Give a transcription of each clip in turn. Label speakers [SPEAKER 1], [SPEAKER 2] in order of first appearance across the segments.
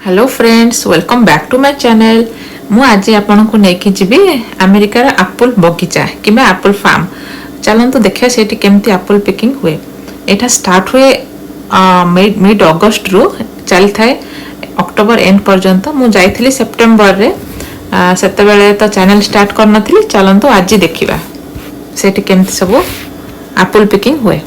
[SPEAKER 1] Hello friends, welcome back to my channel. मु आज आपन को लेकिन जीवी अमेरिकार एप्पल बगीचा कि एप्पल फार्म। चलते देखिए सेठी केमती एप्पल पिकिंग हुए। एटा स्टार्ट हुए मिड अगस्ट रु चली थाए अक्टोबर एंड पर्यंत। मु जाइथिली सेप्टेम्बर रे सेते बेले तो चैनल स्टार्ट कर नथिली। चलंतु आज देखिबा सेठी केमती सब एप्पल पिकिंग हुए।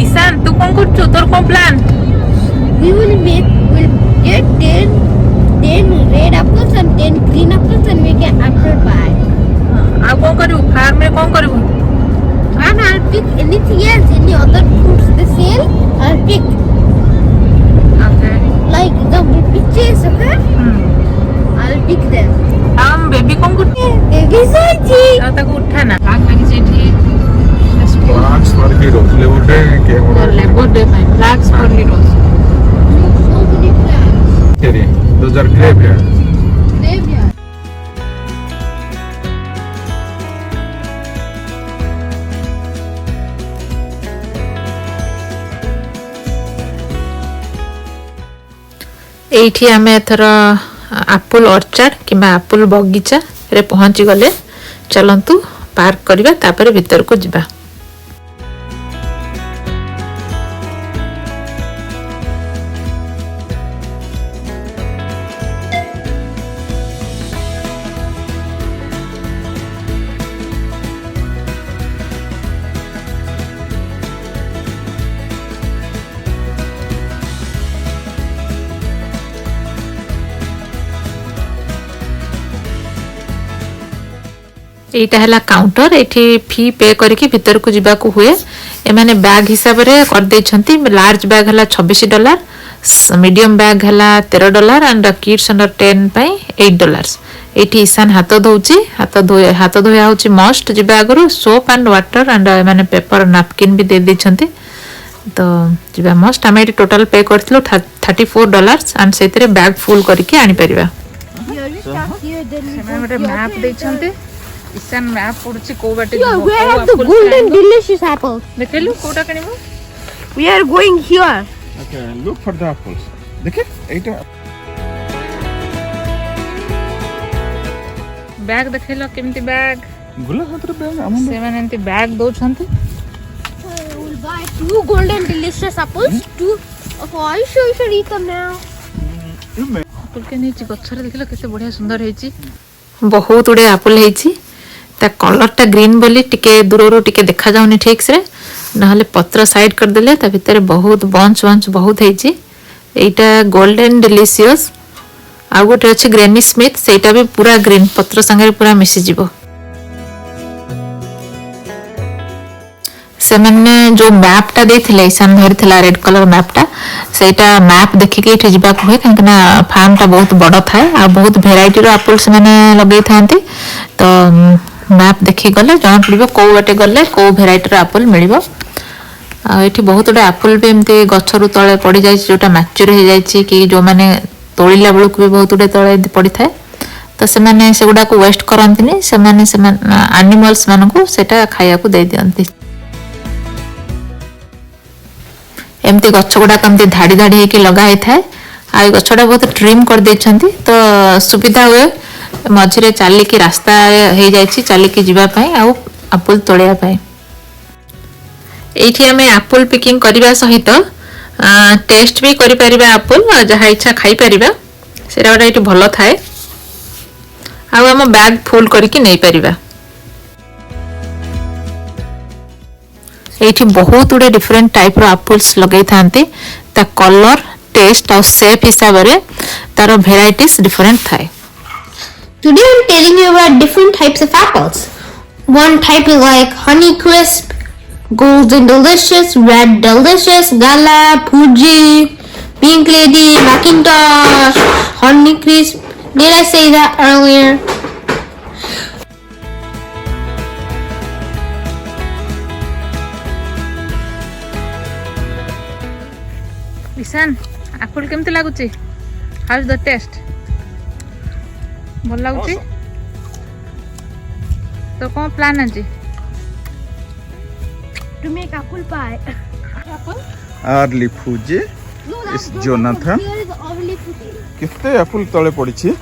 [SPEAKER 1] ईशान तू कौन कर तोर कौन plan?
[SPEAKER 2] We will get 10 red apples and 10 green apples and make an apple pie.
[SPEAKER 1] आ कौन करू फार्म में कौन करू?
[SPEAKER 2] And I'll pick anything else, any other fruits they sell, I'll pick.
[SPEAKER 1] Okay
[SPEAKER 2] Like the peaches, okay? I'll pick them.
[SPEAKER 1] हम baby कौन कर?
[SPEAKER 2] Baby Saji.
[SPEAKER 1] आ तक उठा ना भाग लगी सेठी
[SPEAKER 3] Flags for heroes. Labor Day के हो
[SPEAKER 1] लेबर डे में flags for heroes.
[SPEAKER 2] So many plants.
[SPEAKER 3] रहे हैं। Those are graveyard.
[SPEAKER 2] Graveyard.
[SPEAKER 1] एठी आमे एथर एप्पल ऑर्चर्ड कि एप्पल बगीचा रे पहुंची गले। चलंतु पार्क करबा तापर भीतर को जिबा। एटा हला काउंटर। एठी फी पे करके भीतर को जिबा को हुए। ए माने बैग हिसाब रे कर दे छंती। लार्ज बैग हला $26, मीडियम बैग हला $13 एंड किड्स अंडर 10 पई $8। एठी ईशान हाथ धोउची। हाथ धोया होची मस्ट जिबा आगरो सोप एंड वाटर एंड माने पेपर नैपकिन भी दे दे छंती। तो जिबा मस्ट हम एठी टोटल पे करथिलो $34 एंड सेतरे बैग फुल करके आनी परिबा।
[SPEAKER 2] Here you start here, then we
[SPEAKER 1] सेमे
[SPEAKER 2] go
[SPEAKER 1] गोटे
[SPEAKER 2] here.
[SPEAKER 1] मैप दे छंती। ईशान मैप पड़ुची को बाटे
[SPEAKER 2] Here, where are the golden delicious apples?
[SPEAKER 1] देखलु Kota कनिमु।
[SPEAKER 2] We are going here.
[SPEAKER 3] Okay, look for the apples. देखे एटा
[SPEAKER 1] बैग देखैलो केमती बैग
[SPEAKER 3] गुला हाथ रे बैग हम
[SPEAKER 1] से माने एंती बैग दो छंती।
[SPEAKER 2] We'll buy 2 golden delicious apples. Are you sure you should eat them now?
[SPEAKER 1] Apple के नीचे गछरे देखलो केते बढ़िया सुंदर हेची। बहुत उडे एप्पल हेची। ता कलर टा ग्रीन बोली टिके दूररो टिके देखा जाउनी ठीक से। नहले पत्र साइड कर देले ता भीतर बहुत बंच बहुत हेची। एटा गोल्डन डिलीशियस आ गोटे अछि ग्रैनी स्मिथ। सेटा भी पूरा ग्रीन पत्र संगे पूरा मिसी जिवो। से मैंने जो मैप टा देथिले ईशान धरिथिला रेड कलर मैप टा। सेटा मैप देखिके एठी जिबा को होय काहेकना फार्म टा बहुत बड़ थाए आ बहुत वेराइटी रो एप्पल से माने लगै थांती। तो मैप देखि गले जान पड़िबो को बाटे गले को वेराइटी रो एप्पल मिलिबो। आ एठी बहुत उडे एप्पल भी एमते गछरु तळे पड़ी जाय जोटा मैच्योर हे जायछि कि जो माने तोड़िला बेलु को भी बहुत उडे तळे पड़ी थाए। तो से माने सेगुडा को वेस्ट करंतिनी। से माने एनिमल्स माने को सेटा खाया को दे दियंती। एमती गछ गुडा कमती धाड़ी धाड़ी हेकी लगा ही थाए। आ गछटा बहुत ट्रिम कर दे छंती। तो सुविधा हुए मझिरे चाली की रास्ता हे जायछि चाली की जिबा पई आ एप्पल तोड़िया पई। एठी हमें एप्पल पिकिंग करबा सहित टेस्ट भी करि परिबा। एप्पल जहा इच्छा खाई परिबा सेरा गोटा एठी भलो थाए। आ हम बैग फुल करके नै परिबा। एठी बहुत उडे डिफरेंट टाइप रो एप्पल्स लगै थांती। ता कलर टेस्ट और शेप हिसाब रे तारो वेराइटीज डिफरेंट थाए।
[SPEAKER 2] Today I'm telling you about different types of apples. One type is like Honeycrisp, Golden Delicious, Red Delicious, Gala, Fuji, Pink Lady, Macintosh, Honeycrisp. Did I say that earlier?
[SPEAKER 1] Ishan apple केमती लागुची? How is the taste? भल लागुची? तो कौन plan अछि?
[SPEAKER 2] to make apple pie. Apple?
[SPEAKER 3] Early Fuji
[SPEAKER 2] No,
[SPEAKER 3] It's Jonathan.
[SPEAKER 2] Here is only Fuji.
[SPEAKER 3] केते apple तळे पड़िछि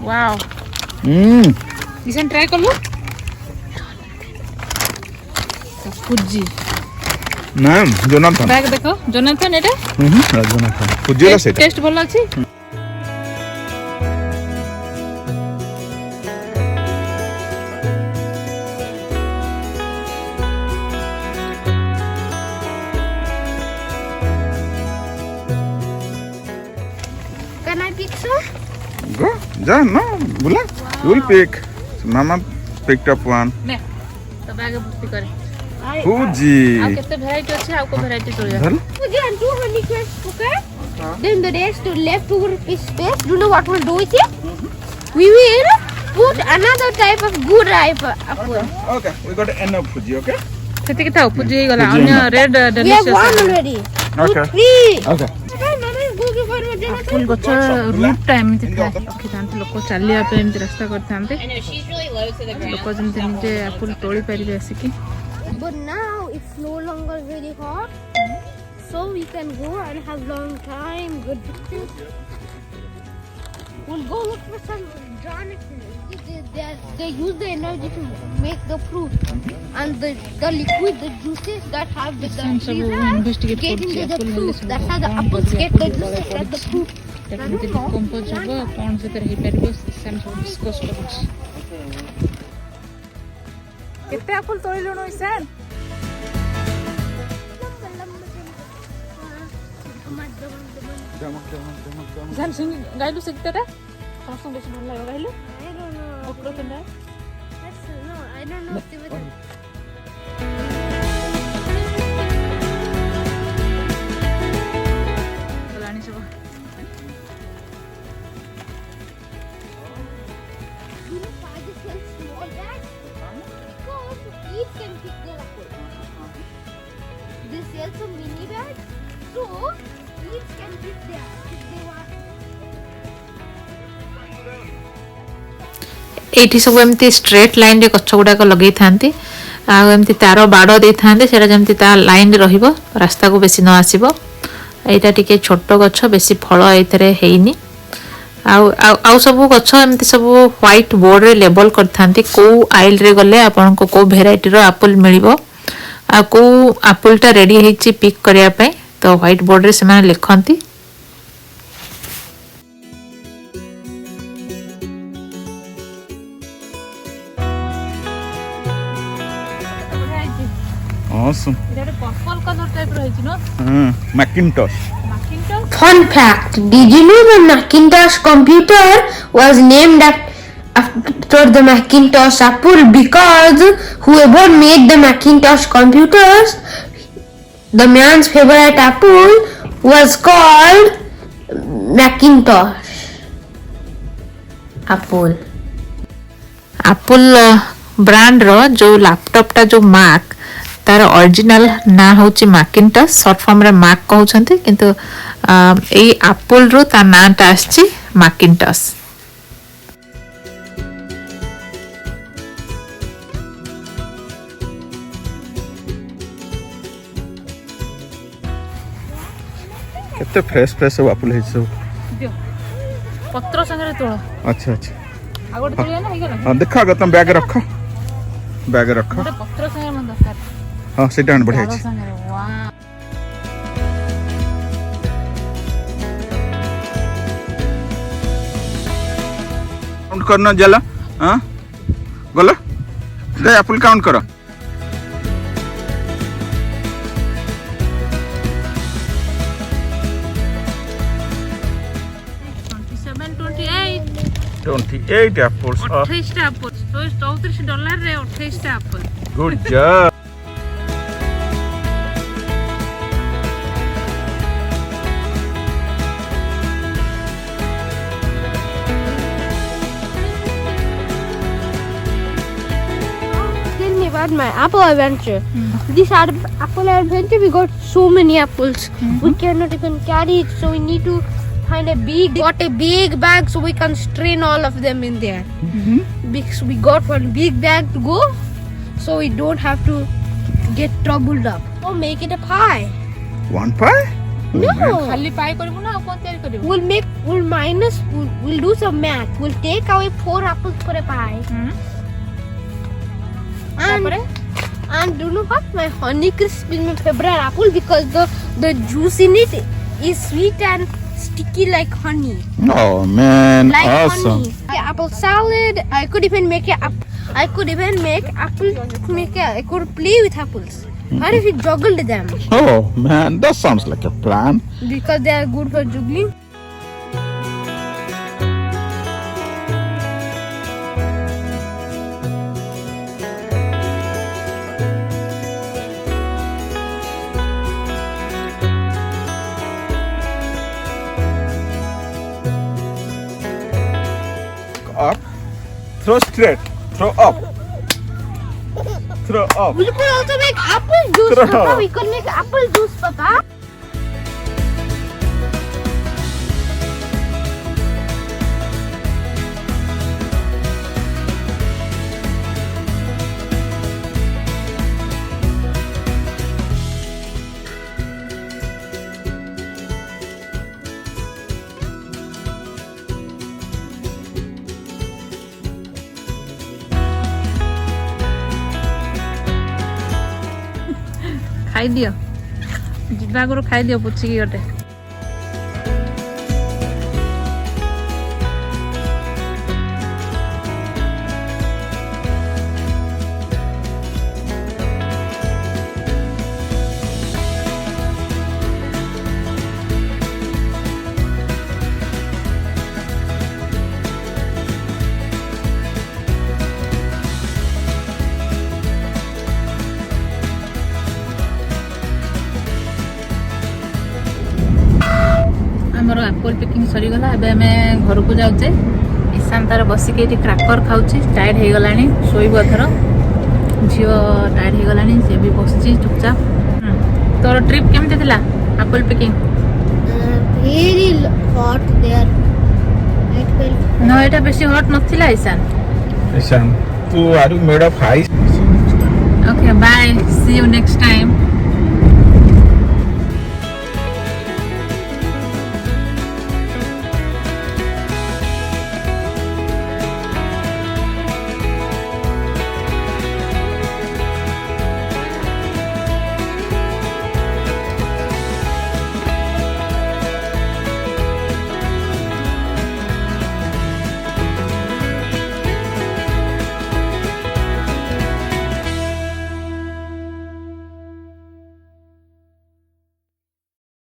[SPEAKER 1] वाओ इसन ट्राई कर लो फुजी
[SPEAKER 3] नाम जोनाथन
[SPEAKER 1] बैग देखो जोनाथन एटा
[SPEAKER 3] जोनाथन फूजी ला सेटा
[SPEAKER 1] टेस्ट भल अछि
[SPEAKER 2] Can I pick some?
[SPEAKER 3] Go, ja, no, bula. You will pick. So Mama picked up one.
[SPEAKER 1] ने तो बैग भर्ती करे आ
[SPEAKER 3] Fuji.
[SPEAKER 1] केते वैरायटी अछि आ को variety Toriya
[SPEAKER 3] Dhal.
[SPEAKER 2] Fuji and 2 honey crisp, okay? Then the rest leftover is space. Do you know what we'll do with it? We will put another type of good apple.
[SPEAKER 3] Okay, we got enough Fuji, okay?
[SPEAKER 1] केते केता फुजी गला
[SPEAKER 3] फुजी
[SPEAKER 1] अन्य red
[SPEAKER 2] We have
[SPEAKER 1] delicious
[SPEAKER 2] one already.
[SPEAKER 3] Okay.
[SPEAKER 2] 3.
[SPEAKER 3] Okay.
[SPEAKER 2] Okay, Mama is going for my dinner.
[SPEAKER 1] Full गछ root time थी रखी थांते लोक चलिया पे एमती रास्ता करथांते लोक जमते निजे फुल तोली परिबे आसिकी
[SPEAKER 2] But now it's no longer very hot. So we can go and have long time, good pictures. We'll go look for some garnet. They use the energy to make the fruit. And the liquid, the juices that have the
[SPEAKER 1] investigate
[SPEAKER 2] get into the
[SPEAKER 1] apple
[SPEAKER 2] fruit.
[SPEAKER 1] हेले
[SPEAKER 2] That's how the apples get the juices and the fruit.
[SPEAKER 1] केते decompose हो कोन से तरह परिबे same सब discuss करछ केते Apple तोइलो न इसान इसान सिंग गाइलु सिकतेरा समस्त बेसी भल लागो गाइलु
[SPEAKER 2] I don't know.
[SPEAKER 1] ओकरो केना
[SPEAKER 2] No, I don't know. If they would-
[SPEAKER 1] गलानी सब
[SPEAKER 2] You know why they sell small bags? Because each can pick their apple. They sell some mini bags, so each can pick their if they want.
[SPEAKER 1] एठी सब एमती straight line रे गछ गुडा को लगेई थांती आ एमती तार बाड़ दे थांते सेरा जेमती ता लाइन रे रहिबो रास्ता को बेसी न आसीबो एटा टिके छोट गछ बेसी फळ एथरे हेइनी आउ सब गछ एमती सब व्हाइट बोर्ड रे लेबल करथांती को आइल रे गले आपन को वेराइटी रो एप्पल मिलिबो आ को एप्पल टा रेडी हेछि पिक करिया पय तो व्हाइट बोर्ड रे से माने लिखंती
[SPEAKER 3] Awesome.
[SPEAKER 1] इधर पर्पल कलर टाइप रहिछि न
[SPEAKER 3] Macintosh.
[SPEAKER 1] मैकिन्टॉश
[SPEAKER 2] Fun fact: did you know the Macintosh computer was named after the Macintosh apple because whoever made the Macintosh computers, the man's favorite apple was called Macintosh apple.
[SPEAKER 1] Apple brand रो जो laptop टा जो Mac तार original ना होची Macintosh short form रे Mac कहउछंती किंतु एई एप्पल रो ता नाटा आछि मैकिन्टॉश
[SPEAKER 3] केते फ्रेश फ्रेश सब एप्पल है सब
[SPEAKER 1] दियो पत्र संगे तोळ
[SPEAKER 3] अच्छा अच्छा
[SPEAKER 1] आगोट तोळिया ना हेगला
[SPEAKER 3] हां देखा ग तुम बैग रख
[SPEAKER 1] मोटे पत्र संगे मन दरकार
[SPEAKER 3] हां सेटा बढ़िया
[SPEAKER 1] पत्र
[SPEAKER 3] है
[SPEAKER 1] संगे वाह
[SPEAKER 3] काउंट करना जला हां गला दे एप्पल काउंट करो $28 apples.
[SPEAKER 1] $28 एप्पल $34 रे $28 Apple
[SPEAKER 3] Good job.
[SPEAKER 2] start my apple adventure. This apple adventure, we got so many apples. We cannot even carry it, so we need to find a big bag so we can strain all of them in there. Because we got one big bag to go, so we don't have to get troubled up. Or make it a pie.
[SPEAKER 3] One pie?
[SPEAKER 2] No.
[SPEAKER 1] ଖାଲି ପାଇ କରିବୁ ନା ଆଉ କଣ ତିଆରି କରିବୁ?
[SPEAKER 2] We'll do some math. We'll take away 4 apples for a pie. And do you know what? My honey crisp is my favorite apple because the juice in it is sweet and sticky like honey.
[SPEAKER 3] Oh man,
[SPEAKER 2] Like
[SPEAKER 3] awesome.
[SPEAKER 2] honey. Apple salad. I could play with apples. What if we juggled them?
[SPEAKER 3] Oh man, that sounds like a plan.
[SPEAKER 2] Because they are good for juggling.
[SPEAKER 3] Up, throw straight, throw up, throw up.
[SPEAKER 2] We could also make apple juice,
[SPEAKER 3] Throw.
[SPEAKER 2] Papa. We could make apple juice, Papa.
[SPEAKER 1] ଖାଇଦିଅ ଯିବା ଆଗରୁ ଖାଇଦିଅ ପୁଚିକି ଗୋଟେ ଆମର apple picking ସରିଗଲା ଏବେ ଆମେ ଘରକୁ ଯାଉଛେ ଈଶାନ ତାର ବସିକି ଏଠି କ୍ରାକର ଖାଉଛି ଟାୟାର୍ଡ ହେଇଗଲାଣି ଶୋଇବ ଏଥର ଝିଅ ଟାୟାର୍ଡ ହେଇଗଲାଣି ସେ ବି ବସିଛି ଚୁପଚାପ ତୋର ଟ୍ରିପ୍ କେମିତି ଥିଲା apple picking
[SPEAKER 2] Very hot there. It felt
[SPEAKER 1] ନା ଏଇଟା ବେଶୀ ହଟ୍ ନଥିଲା Ishan
[SPEAKER 3] Ishan, are you made of ice?
[SPEAKER 1] Okay bye see you next time